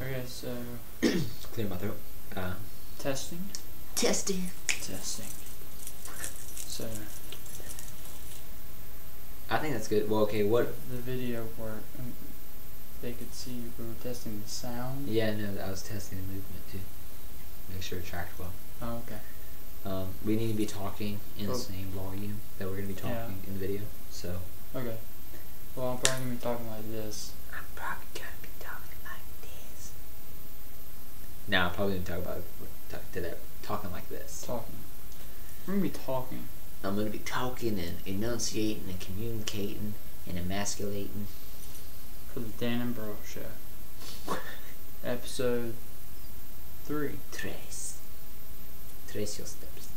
Okay, so Just clear my throat. testing. Testing. So I think that's good. Well, okay, what? the video where they could see we were testing the sound. Yeah, no, I was testing the movement too. Make sure it tracked well. Oh, okay. We need to be talking in the same volume that we're going to be talking in the video. So. Okay. Well, I'm probably gonna be talking like this. I'm probably going to be talking like this. No, I'm probably going to talking like this. Talking. We're gonna be talking. I'm going to be talking and enunciating and communicating and emasculating. For the Dan and Beryl Show. Episode 3. Tres your steps.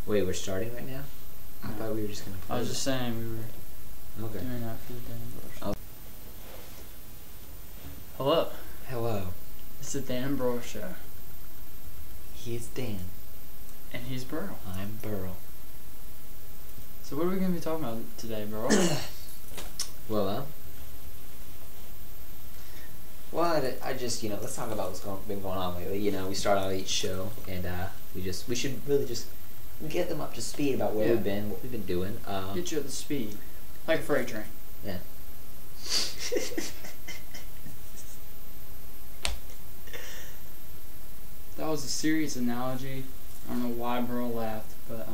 Wait, we're starting right now? I thought we were just going to play. I was just saying we were doing that for the Dan and Beryl Show. Hello. Hello. It's the Dan and Beryl Show. He's Dan. And he's Beryl. I'm Beryl. So what are we going to be talking about today, Beryl? Well, I just, let's talk about what's been going on lately. We start out each show, and we should really just get them up to speed about where we've been, what we've been doing. Get you at the speed. Like a freight train. Yeah. That was a serious analogy. I don't know why Beryl laughed, but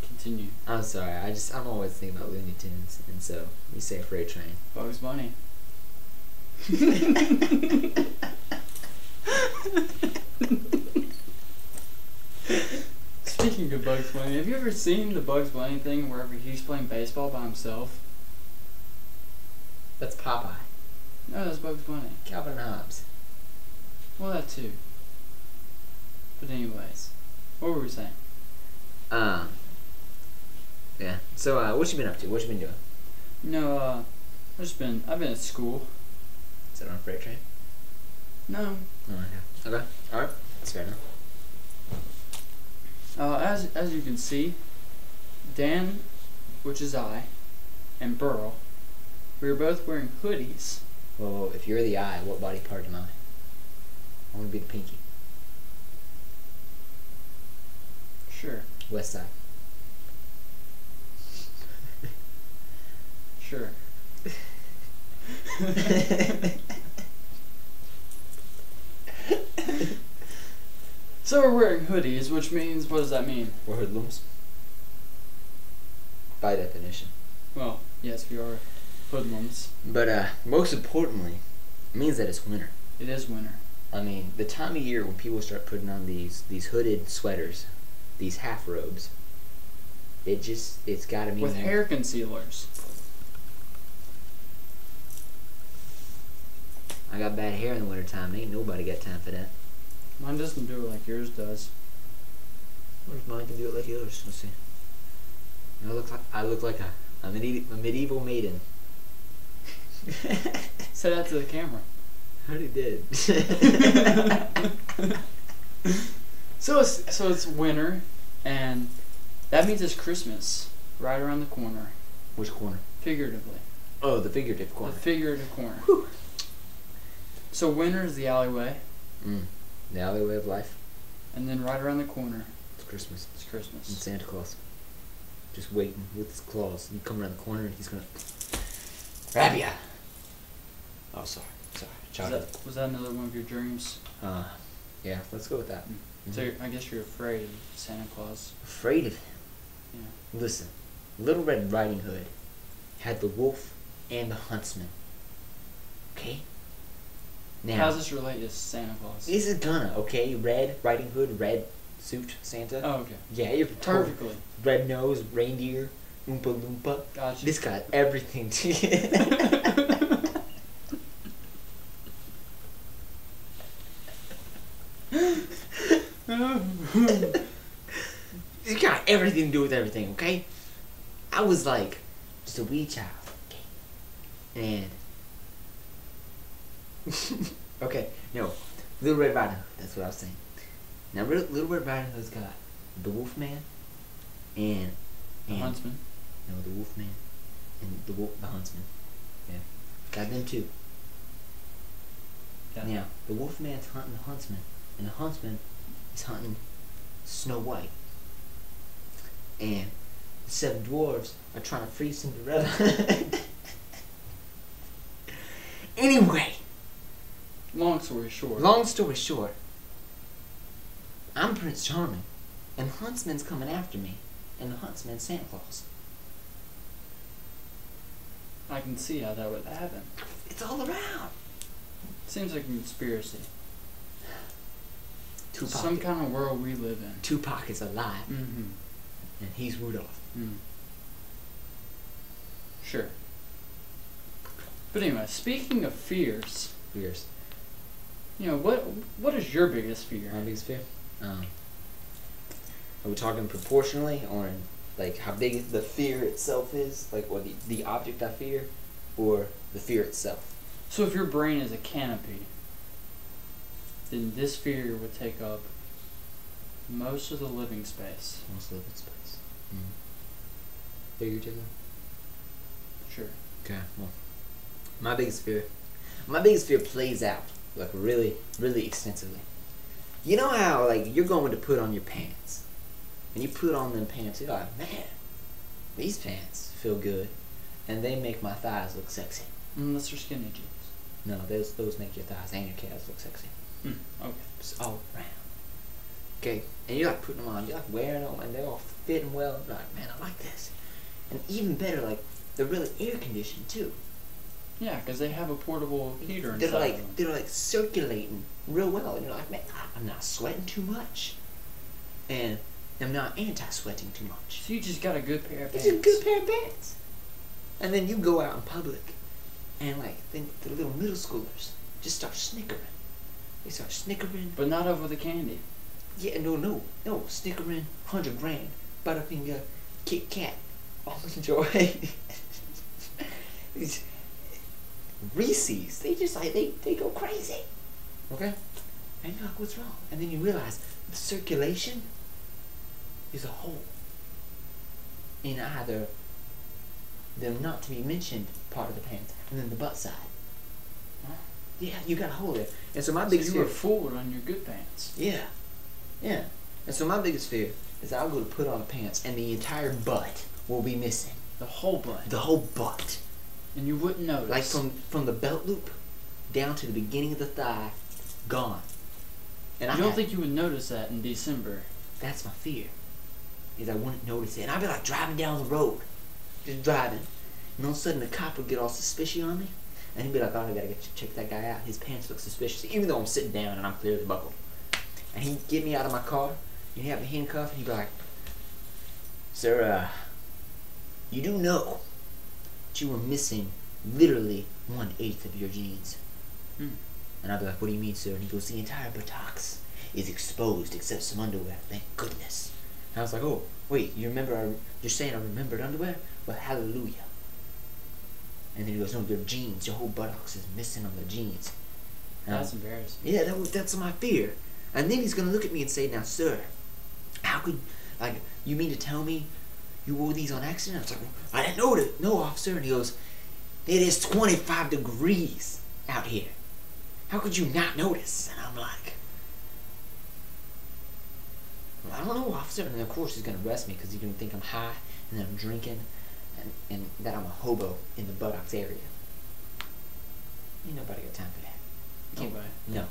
continue. I'm sorry. I'm always thinking about Looney Tunes, and so you say freight train. Bugs Bunny. Speaking of Bugs Bunny, have you ever seen the Bugs Bunny thing wherever he's playing baseball by himself? That's Popeye. No, that's Bugs Bunny. Calvin and Hobbes. Well, that too. But anyways, what were we saying? Yeah. So, what you been up to? What you been doing? I've been at school. Is it on a freight train? No. Oh, yeah. Okay. Alright. That's fair enough. As you can see, Dan, which is I, and Beryl, we were both wearing hoodies. Well, if you're the eye, what body part am I? I want to be the pinky. Sure. West side. Sure. So we're wearing hoodies, which means, what does that mean? We're hoodlums. By definition. Well, yes, we are hoodlums. But most importantly, it means that it's winter. It is winter. I mean, the time of year when people start putting on these hooded sweaters, these half robes, it's gotta mean with hair concealers. I got bad hair in the wintertime. Ain't nobody got time for that. Mine doesn't do it like yours does. Where's mine can do it like yours? Let's see. I look like a medieval maiden. Say that to the camera. I already did. So it's winter, and that means it's Christmas right around the corner. Which corner? Figuratively. Oh, the figurative corner. The figurative corner. Whew. So winter is the alleyway. The alleyway of life. And then right around the corner. It's Christmas. It's Christmas. And Santa Claus. Just waiting with his claws. You come around the corner and he's gonna grab ya. Oh, sorry. Was that another one of your dreams? Yeah, let's go with that. So I guess you're afraid of Santa Claus. Afraid of him? Yeah. Listen, Little Red Riding Hood had the wolf and the huntsman. Okay? Now, how does this relate to Santa Claus? This is gonna, okay? Red Riding Hood, red suit Santa. Oh, okay. Yeah, you're perfectly. Red nose, reindeer, Oompa Loompa. Gotcha. This got everything to It's got everything to do with everything, okay? I was like just a wee child, okay? And okay, no, Little Red Riding Hood. That's what I was saying. Now, Little Red Riding Hood's got the Wolfman and the Huntsman. No, the Wolfman and the Huntsman. Yeah, got them too. Yeah. Now, the wolf man's hunting the huntsman, and the huntsman is hunting Snow White. And the 7 dwarves are trying to free Cinderella. Anyway, Long story short. long story short, I'm Prince Charming, and the huntsman's coming after me, and the huntsman's Santa Claus. I can see how that would happen. It's all around. Seems like a conspiracy. Tupac. Some kind of world we live in. Tupac is alive, Mm-hmm. and he's Rudolph. Mm. Sure. But anyway, speaking of fears, Fears. what is your biggest fear? My biggest fear? Are we talking proportionally, or in, like, how big the fear itself is? Like, or the object I fear, or the fear itself? So if your brain is a canopy, then this fear would take up most of the living space. Most living space. Figuratively? Sure. Okay, well, my biggest fear plays out, like, really, really extensively. You know how, like, you're going to put on your pants, and you put on them pants, you're like, man, these pants feel good, and they make my thighs look sexy. Unless they're skinny jeans. No, those make your thighs and your calves look sexy. Okay. It's all around. Okay, and you're like putting them on, you're like wearing them, and they're all fitting well. You're like, man, I like this. And even better, like, they're really air conditioned too. Yeah, because they have a portable heater inside of them. They're like circulating real well, and you're like, man, I'm not sweating too much, and I'm not anti-sweating too much. So you just got a good pair of It's pants. a good pair of pants. And then you go out in public, and like then the little middle schoolers just start snickering. They start snickering. But not over the candy. Yeah, no, snickering, 100 grand, Butterfinger, Kit Kat, Almond Joy. These Reese's, they just like, they go crazy. Okay? And you're like, what's wrong? And then you realize the circulation is a hole in either the not to be mentioned part of the pants and then the butt side. Yeah, you got a hole there. And so my biggest you were fear. fooled on your good pants. Yeah. Yeah. And so my biggest fear is I'll go to put on pants and the entire butt will be missing. The whole butt. The whole butt. And you wouldn't notice. Like from the belt loop down to the beginning of the thigh, gone. And I don't think you would notice that in December. That's my fear. Is I wouldn't notice it. And I'd be like driving down the road. Just driving. And all of a sudden the cop would get all suspicious on me. And he'd be like, oh, I gotta check that guy out. His pants look suspicious. Even though I'm sitting down and I'm clearly buckled. And he'd get me out of my car. And he'd have me handcuffed. And he'd be like, sir, you do know that you were missing literally 1/8 of your jeans. And I'd be like, what do you mean, sir? And he goes, the entire buttocks is exposed except some underwear. Thank goodness. And I was like, oh, wait, you're saying I remembered underwear? Well, hallelujah. And then he goes, no, they're jeans. Your whole buttocks is missing on the jeans. And That's embarrassing. Yeah, that's my fear. And then he's going to look at me and say, now, sir, how could, like, you mean to tell me you wore these on accident? I was like, I didn't know that. No, officer. And he goes, it is 25 degrees out here. How could you not notice? And I'm like, well, I don't know, officer. And then, of course, he's going to arrest me because he's going to think I'm high and that I'm drinking and that I'm a hobo in the buttocks area. Ain't nobody got time for that. Nobody. No.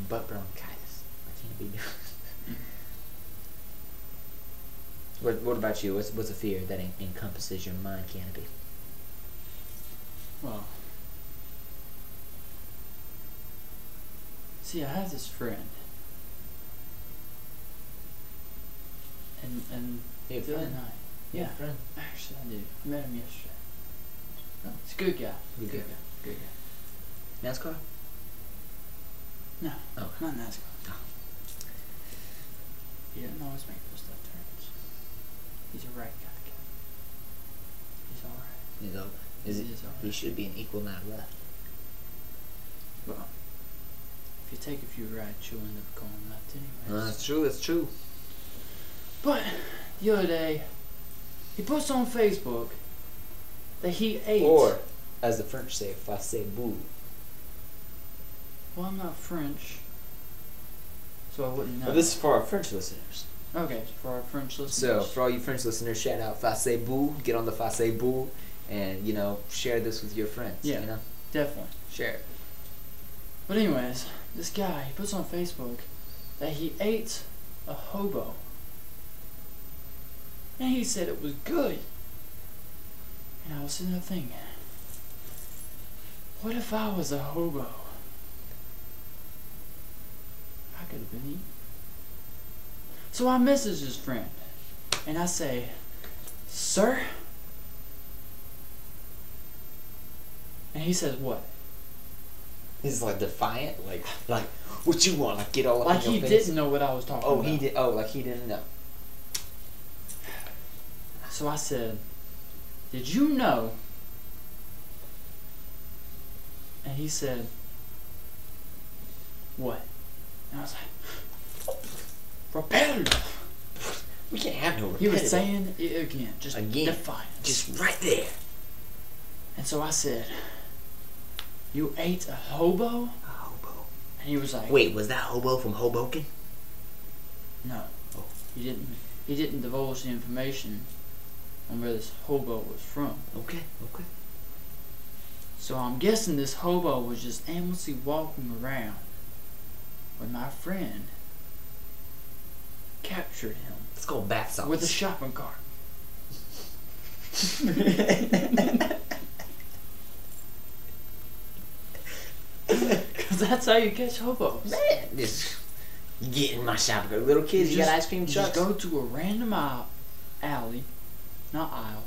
Butt bronchitis. I can't be doing. What about you? What's a fear that encompasses your mind canopy? Well, see, I have this friend, and You have a the other friend? night, You yeah, have a friend? actually I do. I met him yesterday. Oh. He's a good guy. Good guy. Good guy. NASCAR? No, Oh. not NASCAR. Oh. He doesn't always make those left turns. He's a right kind of guy. He's alright. He's over. He is alright. He should be an equal amount left. Well, if you take a few rides, you'll end up going left anyways. That's true. That's true. But the other day, he posts on Facebook that he ate. Or, as the French say, facez-vous. Well, I'm not French, so I wouldn't know. Well, this is for our French listeners. Okay, for our French listeners. So, for all you French listeners, shout out Facebook, get on the Facebook, and, share this with your friends, Yeah, definitely. Share it. But anyways, this guy, he puts on Facebook that he ate a hobo. And he said it was good. And I was sitting there thinking, what if I was a hobo? I could have been eaten. So I message his friend, and I say, sir? And he says, what? He's like defiant, like what you want, like get all up like in your face. He didn't know what I was talking about. Oh, he did. Oh, like he didn't know. So I said, did you know? And he said, what? And I was like, repetitive. We can't have no He repetitive. was saying it again, just defiance. Just right there. And so I said, you ate a hobo? A hobo. And he was like, wait, was that hobo from Hoboken? No. Oh. He didn't divulge the information on where this hobo was from. Okay. So I'm guessing this hobo was just aimlessly walking around when my friend captured him. It's called bath salts. With a shopping cart. Because that's how you catch hobos. Man, you get in my shopping cart. Little kids, you got ice cream trucks. trucks. Just go to a random alley, not aisle.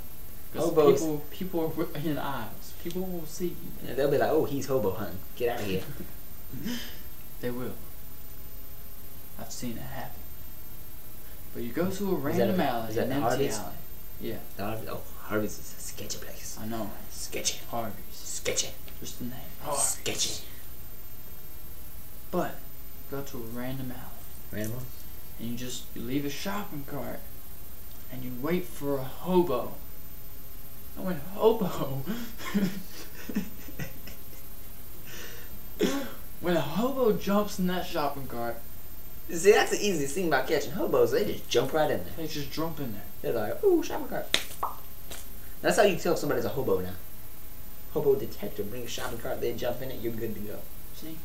Hobos. People are in aisles. People will see you. And they'll be like, oh, he's hobo hunting. Get out of here. They will. I've seen it happen. But you go to a random alley, is that an the empty Hardee's? alley. Yeah. Oh, Harvey's is a sketchy place. I know. Sketchy. Harvey's. Sketchy. Just the name. Sketchy. But go to a random alley. Random? And you leave a shopping cart and you wait for a hobo. I went, hobo? When a hobo jumps in that shopping cart, see, that's the easiest thing about catching hobos. They just jump right in there. they just jump in there. They're like, ooh, shopping cart. That's how you tell if somebody's a hobo now. Hobo detector, bring a shopping cart, they jump in it, you're good to go. See?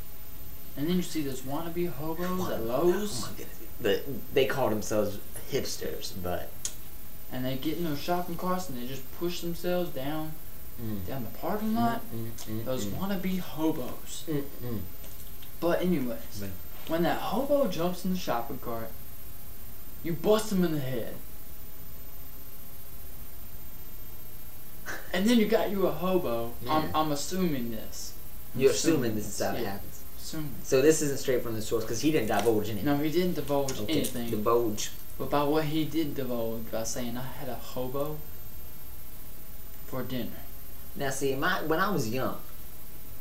And then you see those wannabe hobos at Lowe's. Oh my goodness. They call themselves hipsters, but... And they get in those shopping carts and they just push themselves down the parking lot. Those wannabe hobos. But anyways, when that hobo jumps in the shopping cart, you bust him in the head. And then you got you a hobo. Yeah. I'm assuming this. You're assuming this is how it happens. Assuming. So this isn't straight from the source, because he didn't divulge anything. No, he didn't divulge anything. Divulge. But by what he did divulge, by saying I had a hobo for dinner. Now see, when I was young,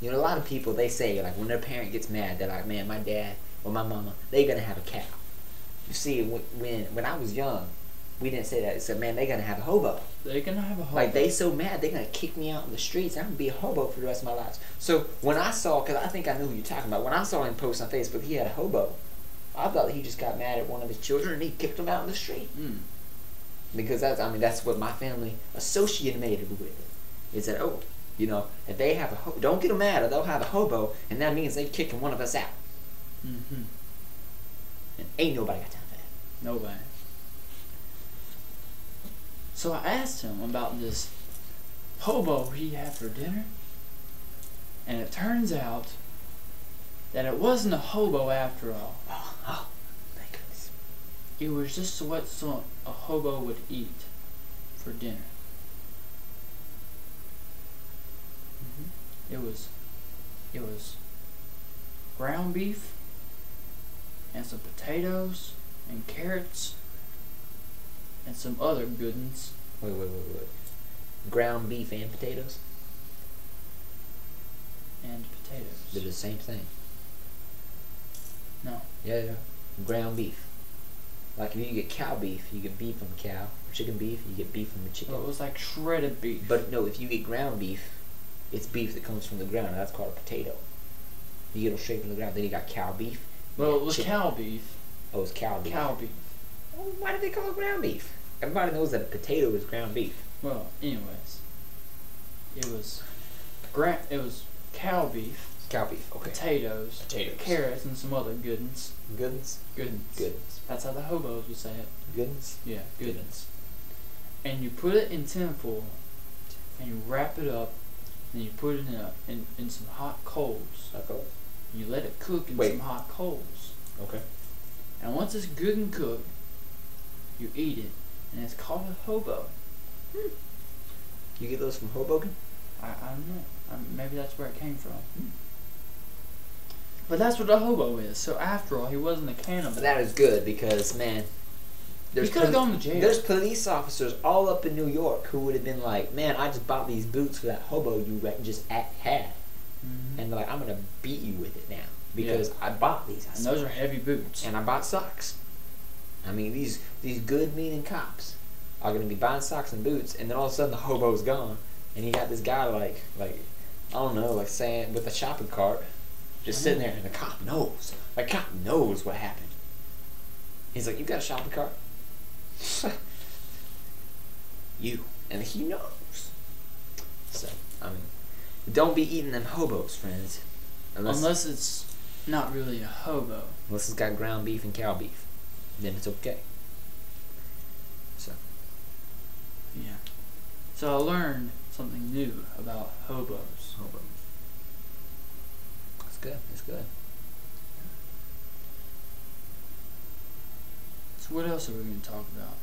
a lot of people, they say, like, when their parent gets mad, they're like, man, my dad or my mama, they're going to have a cow. You see, when I was young, we didn't say that. It said, man, they're going to have a hobo. They're going to have a hobo. Like, they so mad, they're going to kick me out in the streets. I'm going to be a hobo for the rest of my life. So when I saw, because I think I knew who you're talking about, when I saw him post on Facebook, he had a hobo. I thought he just got mad at one of his children and he kicked him out in the street. Because that's what my family associated with it. Is that, if they have a hobo, don't get them mad or they'll have a hobo, and that means they're kicking one of us out. And ain't nobody got time for that. Nobody. So I asked him about this hobo he had for dinner, and it turns out that it wasn't a hobo after all. Oh, thank goodness. It was just what a hobo would eat for dinner. It was ground beef and some potatoes and carrots and some other good ones. Wait. Ground beef and potatoes? And potatoes. They're the same thing. No. Yeah. Ground beef. Like if you get cow beef, you get beef from the cow. Or chicken beef, you get beef from the chicken. Well, it was like shredded beef. But no, if you get ground beef, it's beef that comes from the ground. And that's called a potato. You get them straight from the ground. Then you got cow beef. Well, it was chicken. cow beef. Oh, it's cow beef. Cow beef. Well, why did they call it ground beef? Everybody knows that a potato is ground beef. Well, anyways, it was cow beef. Cow beef. Okay. Potatoes. Carrots and some other goodens. Goodens. Goodens. That's how the hobos would say it. Goodens. Yeah, goodens. And you put it in tinfoil, and you wrap it up, and you put it in some hot coals. Hot coals. You let it cook in some hot coals. Okay. And once it's good and cooked, you eat it, and it's called a hobo. You get those from Hoboken? I don't know. Maybe that's where it came from. But that's what a hobo is. So after all, he wasn't a cannibal. That is good because, man, he could have gone to jail. There's police officers all up in New York who would have been like, man, I just bought these boots for that hobo you just had. Mm-hmm. And they're like, I'm going to beat you with it now because I bought these. And those are heavy boots. And I bought socks. I mean, these good meaning cops are going to be buying socks and boots, and then all of a sudden the hobo's gone. And you got this guy like I don't know, like saying with a shopping cart, just sitting there, and the cop knows. The cop knows what happened. He's like, you got a shopping cart? You. And he knows. So, I mean, don't be eating them hobos, friends. Unless it's not really a hobo. Unless it's got ground beef and cow beef. Then it's okay. So. Yeah. So I learned something new about hobos. It's good. It's good. So what else are we going to talk about?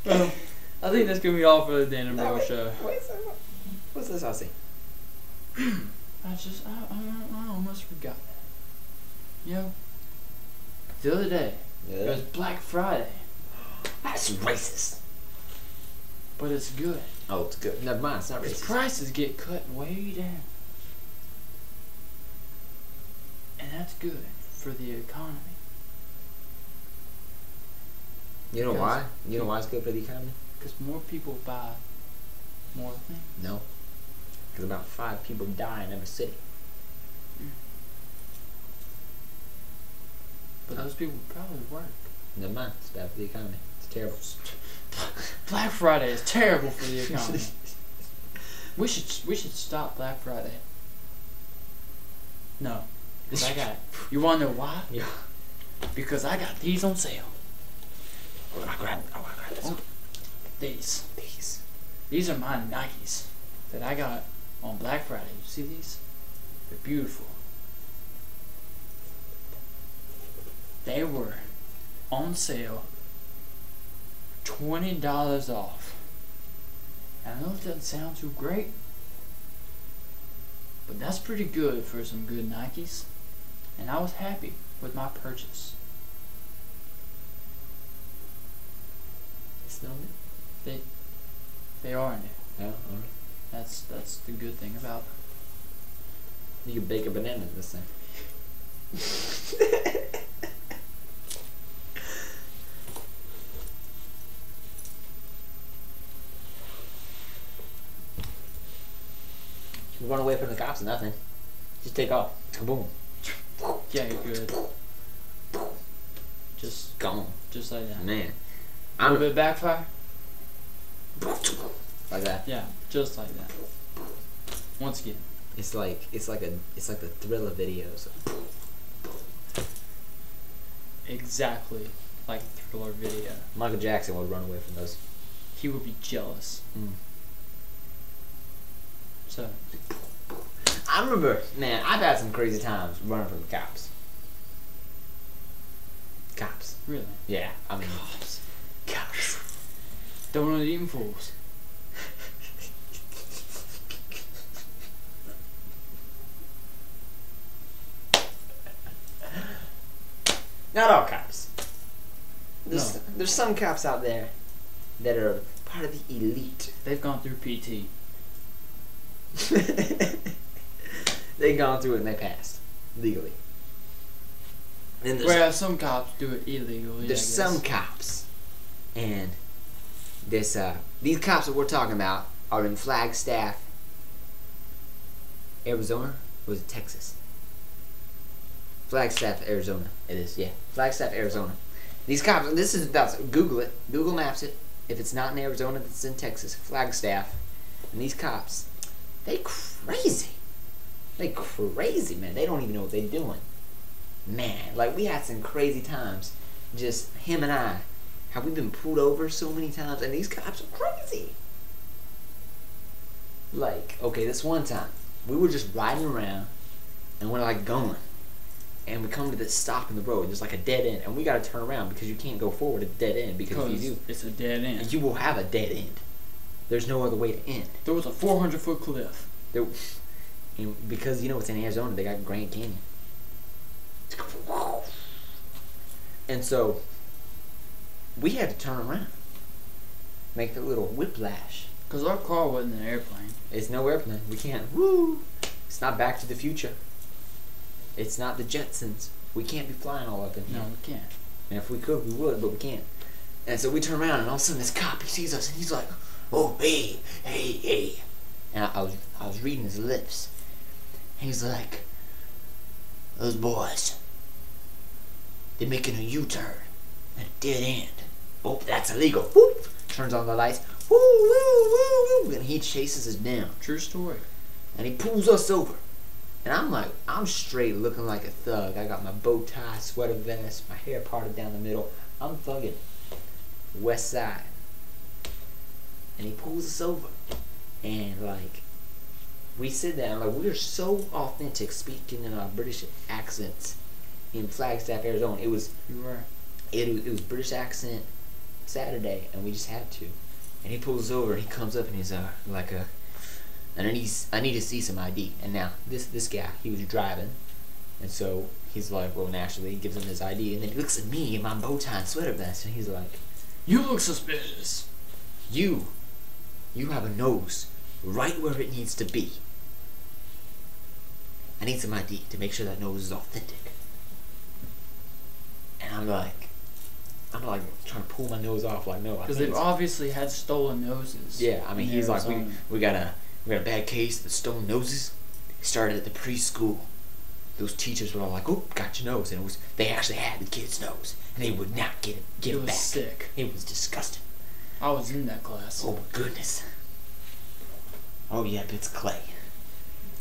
Well, I think that's going to be all for the Dan and Beryl show. What's this I see? I almost forgot that. You know, the other day, it was Black Friday. That's racist. But it's good. Oh, it's good. Never mind, it's not racist. The prices get cut way down. And that's good for the economy. You know why? You know why it's good for the economy? Because more people buy more things. No. Because about 5 people die in every city. But those people probably work. Never mind. It's bad for the economy. It's terrible. Black Friday is terrible for the economy. we should stop Black Friday. No. Because I got it. You want to know why? Yeah. Because I got these on sale. I grab this one. These. These are my Nikes that I got on Black Friday. You see these? They're beautiful. They were on sale, $20 off. And I know it doesn't sound too great, but that's pretty good for some good Nikes. And I was happy with my purchase. Smell it? They are new. Yeah, alright. That's the good thing about them. You can bake a banana this thing. You run away from the cops or nothing. Just take off. Kaboom. Yeah, you're good. Just gone. Just like that. Man. A little bit backfire? Like that. Yeah, just like that. Once again, It's like the Thriller videos. Exactly like a Thriller video. Michael Jackson would run away from those. He would be jealous. So. I remember, man, I've had some crazy times running from the cops. Cops. Really? Yeah, I mean. Cops. Donut eating fools. Not all cops. There's some cops out there that are part of the elite. They've gone through PT. They've gone through it and they passed legally. And well, some cops do it illegally. There's some cops, and these cops that we're talking about are in Flagstaff, Arizona, or is it Texas? Flagstaff, Arizona. It is, yeah. Flagstaff, Arizona. These cops, Google it. Google Maps it. If it's not in Arizona, it's in Texas. Flagstaff. And these cops, they crazy. They crazy, man. They don't even know what they're doing. Man, like, we had some crazy times. Just him and I. How we've been pulled over so many times, and these cops are crazy. Like, okay, this one time, we were just riding around, and we're like going. And we come to this stop in the road. There's like a dead end, and we gotta turn around because you can't go forward at the dead end because if you do, it's a dead end. You will have a dead end. There's no other way to end. There was a 400-foot cliff. Because you know it's in Arizona, they got Grand Canyon. And so we had to turn around, make the little whiplash. Cause our car wasn't an airplane. It's no airplane. We can't. Woo! It's not Back to the Future. It's not the Jetsons. We can't be flying all up in here. No, we can't. And if we could, we would, but we can't. And so we turn around, and all of a sudden this cop, he sees us, and he's like, "Oh, hey, hey, hey." And I was reading his lips. He's like, "Those boys, they're making a U-turn at a dead end. Oh, that's illegal." Whoop! Turns on the lights. Woo, woo, woo, woo. And he chases us down. True story. And he pulls us over. And I'm like, I'm straight looking like a thug. I got my bow tie, sweater vest, my hair parted down the middle. I'm thugging. West Side. And he pulls us over. And like, we sit down, like, we are so authentic speaking in our British accents in Flagstaff, Arizona. It was British accent Saturday, and we just had to. And he pulls us over, and he comes up, and he's like a, and I need to see some ID. And now this guy, he was driving, and so he's like, well, naturally, he gives him his ID, and then he looks at me in my bow tie and sweater vest, and he's like, "You look suspicious. You have a nose right where it needs to be. I need some ID to make sure that nose is authentic." And I'm like trying to pull my nose off, like, no. Because they've obviously had stolen noses. Yeah, I mean, he's Arizona. like, we got a bad case of stolen noses. It started at the preschool. Those teachers were all like, "Oh, got your nose," and they actually had the kid's nose, and they would not get it back. It was sick. It was disgusting. I was in that class. Oh my goodness. Oh yeah, it's clay.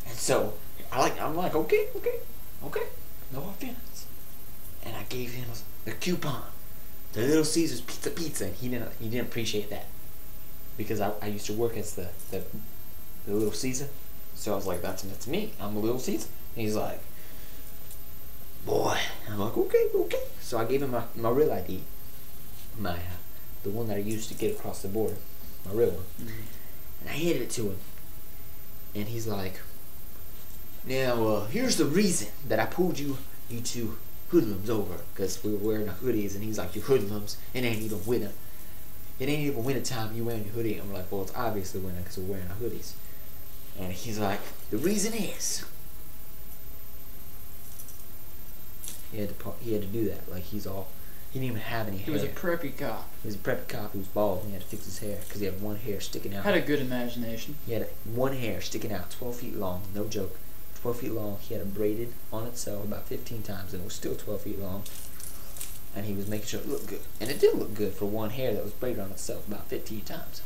And so I'm like, okay, no offense. And I gave him a coupon, the Little Caesars pizza. And he didn't appreciate that because I used to work as the Little Caesar. So I was like, that's me. I'm a Little Caesar. And he's like, "Boy." And I'm like, okay. So I gave him my real ID, the one that I used to get across the border, my real one. Mm-hmm. And I handed it to him. And he's like, "Now, here's the reason that I pulled you two hoodlums over, because we were wearing our hoodies." And he's like, "You hoodlums, it ain't even winter. It ain't even winter time, you wearing your hoodie." And we're like, "Well, it's obviously winter because we're wearing our hoodies." And he's like, "The reason is," he had to do that. Like, he didn't even have any hair. He was a preppy cop. He was a preppy cop who was bald, and he had to fix his hair because he had one hair sticking out. Had a good imagination. He had one hair sticking out, 12 feet long, no joke. 12 feet long. He had it braided on itself about 15 times, and it was still 12 feet long. And he was making sure it looked good. And it did look good for one hair that was braided on itself about 15 times.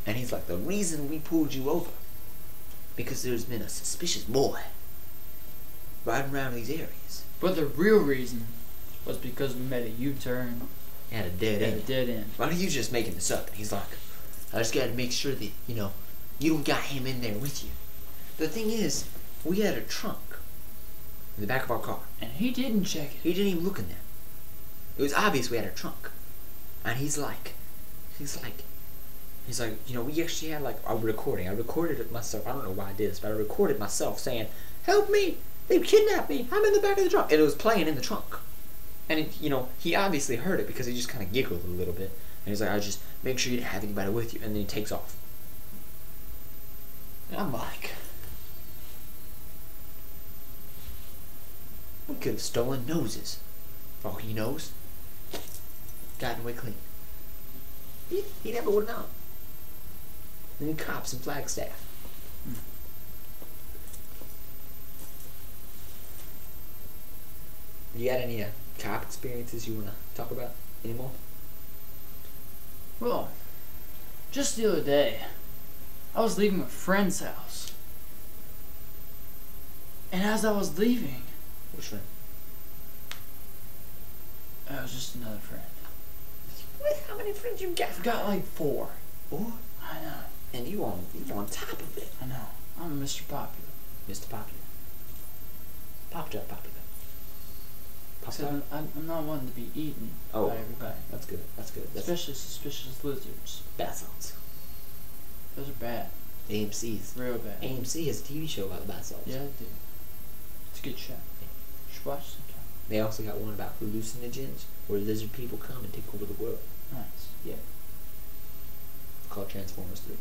And he's like, "The reason we pulled you over because there's been a suspicious boy riding around these areas. But the real reason was because we made a U-turn. At a dead end. At a dead end. Why are you just making this up? And he's like, I just gotta make sure that, you don't got him in there with you. The thing is, we had a trunk in the back of our car. And he didn't check it. He didn't even look in there. It was obvious we had a trunk. And he's like, we actually had like a recording. I recorded it myself. I don't know why I did this, but I recorded myself saying, help me! They kidnapped me! I'm in the back of the trunk! And it was playing in the trunk. And he obviously heard it because he just kind of giggled a little bit. And he's like, I just make sure you didn't have anybody with you. And then he takes off. And I'm like, we could have stolen noses. For all he knows. Gotten away clean. He never would have known. And then cops in Flagstaff. You got any cop experiences you want to talk about anymore? Well, just the other day, I was leaving a friend's house. And as I was leaving... Which friend? It was just another friend. What? How many friends you got? I've got like 4. 4? I know. And you on top of it. I know. I'm Mr. Popular. Mr. Popular. Popular. Except I'm not wanting to be eaten by everybody. That's good. Especially suspicious lizards. Bath salts. Those are bad. AMC's. Real bad. AMC has a TV show about the bath salts. Yeah, they do. It's a good show. You should watch sometime. They also got one about hallucinogens, where lizard people come and take over the world. Nice. Yeah. Called Transformers 3.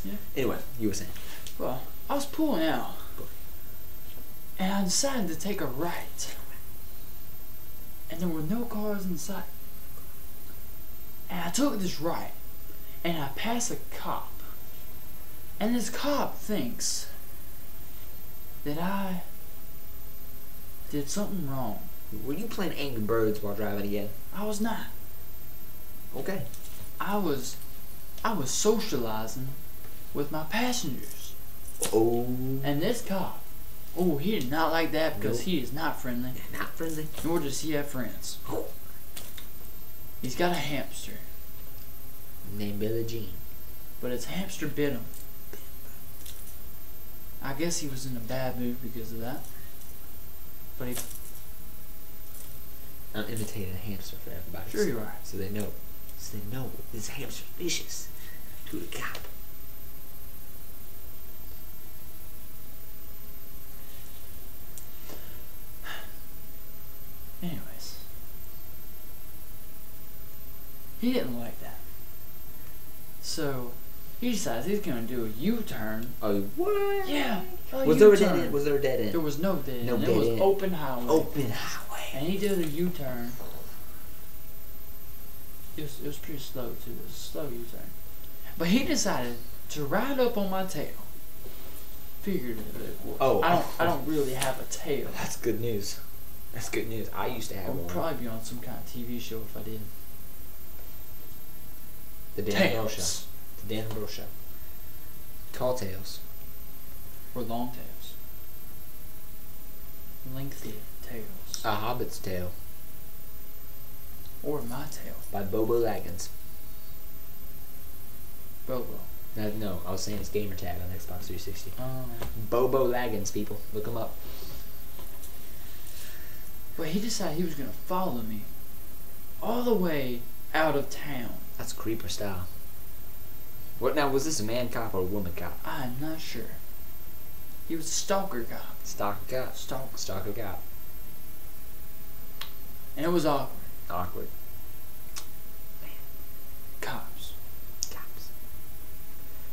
Yeah. Anyway, you were saying. Well, I was pulling out. And I decided to take a right. And there were no cars in sight. And I took this right. And I passed a cop. And this cop thinks that I did something wrong. Were you playing Angry Birds while driving again? I was not. Okay. I was socializing with my passengers. Oh. And this cop, he did not like that because Nope. he is not friendly. Not friendly. Nor does he have friends. He's got a hamster. Named Billie Jean. But his hamster bit him. I guess he was in a bad mood because of that. But I'm imitating a hamster for everybody. Sure you are. So they know. This hamster's vicious to the cop. Anyways. He didn't like that. So he decides he's gonna do a U-turn. Oh, what? Yeah. Was there a dead end? Was there a dead end? There was no dead end. No It dead was end. open highway. Open highway. And he did a U-turn. It was pretty slow too. It was a slow U-turn. But he decided to ride up on my tail. Figuratively, of course. Oh. I don't really have a tail. That's good news. That's good news. I used to have I would one. probably be on some kind of TV show if I did. The Dan Burrow Show. Tails. The Dan Burrow Show. Tall tails. Or long tails. Lengthy tails. A Hobbit's Tale Or my tail. by Bobo Laggins. Bobo. No, I was saying it's gamer tag on Xbox 360. Bobo Laggins, people. Look him up. But he decided he was going to follow me all the way out of town. That's creeper style. What now? Was this a man cop or a woman cop? I'm not sure. He was a stalker cop. Stalker cop. Stalker cop. And it was awkward. Awkward. Cops. Cops.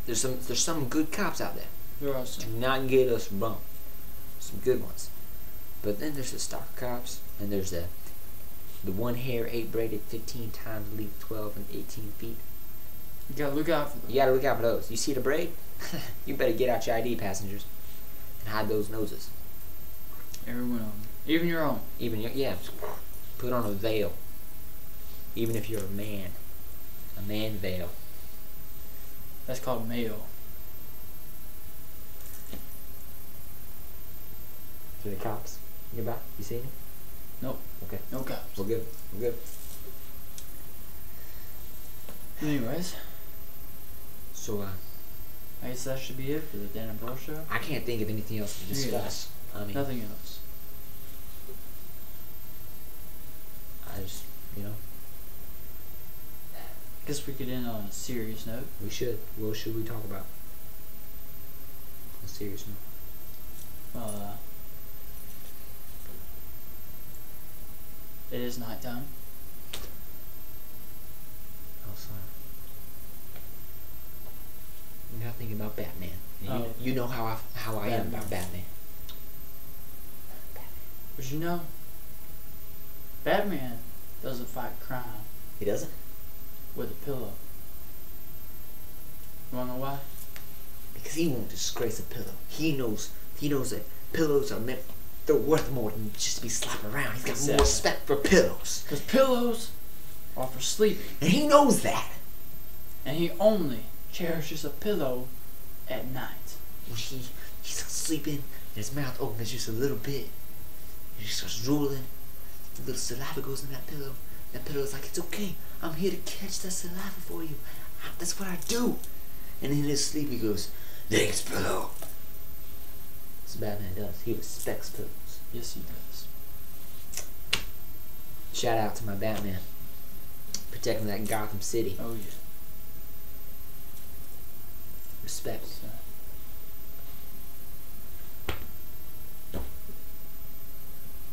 There's some good cops out there. There are Do some. not get us wrong. Some good ones. But then there's the stalker cops, and there's the one hair, 8 braided, 15 times leap, 12 and 18 feet. You gotta look out for them. You gotta look out for those. You see the braid? You better get out your ID, passengers, and hide those noses. Every one of them. Even your own. Even your, put on a veil. Even if you're a man veil. That's called mayo. To the cops nearby. You seen it? Nope. Okay. No cops. We're good. We're good. Anyways, So, I guess that should be it for the Dan and Beryl show. I can't think of anything else to discuss. I mean, Nothing else. I just, you know, Guess we could end on a serious note. we should. What should we talk about? On a serious note. It is nighttime. Oh, sorry. I'm not thinking about Batman. And you know how I am about Batman. But you know, Batman doesn't fight crime He doesn't? with a pillow. You wanna know why? Because he won't disgrace a pillow. He knows that pillows are meant, they're worth more than just to be slapped around. He's got more respect for pillows. Because pillows are for sleeping. And he knows that. And he only cherishes a pillow at night. When he's sleeping, and his mouth opens just a little bit, and he starts drooling, the little saliva goes in that pillow. That pillow's like, it's okay, I'm here to catch that saliva for you. That's what I do. And in his sleep he goes, thanks, pillow. That's what Batman does. He respects pillows. Yes, he does. Shout out to my Batman. Protecting that Gotham City. Oh, yeah. Respect. So,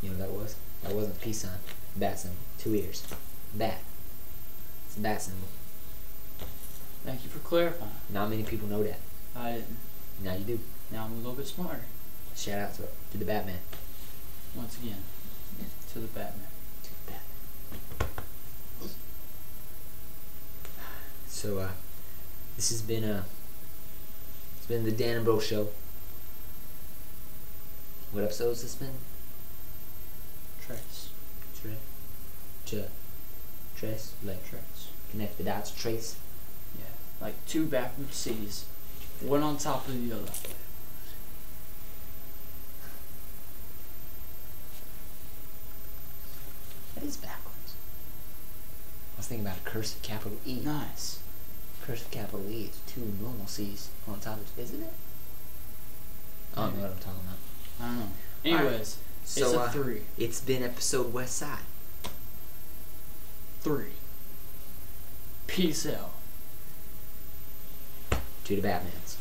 You know what that was? That wasn't a peace sign. Bat symbol. 2 ears. Bat. It's a bat symbol. thank you for clarifying. Not many people know that. I didn't. Now you do. Now I'm a little bit smarter. Shout out to the Batman. Once again, to the Batman. So, this has been it's been the Dan and Beryl Show. What episode has this been? Trace. Trace, like Trace. connect the dots, trace. Yeah. Like two backward C's. One on top of the other. That is backwards. I was thinking about a cursive capital E. Nice. Cursive capital E, it's two normal C's on top of it, isn't it? I don't know what I'm talking about. I don't know. Anyways, So, it's a 3. It's been episode West Side. 3. Peace out. To the Batmans.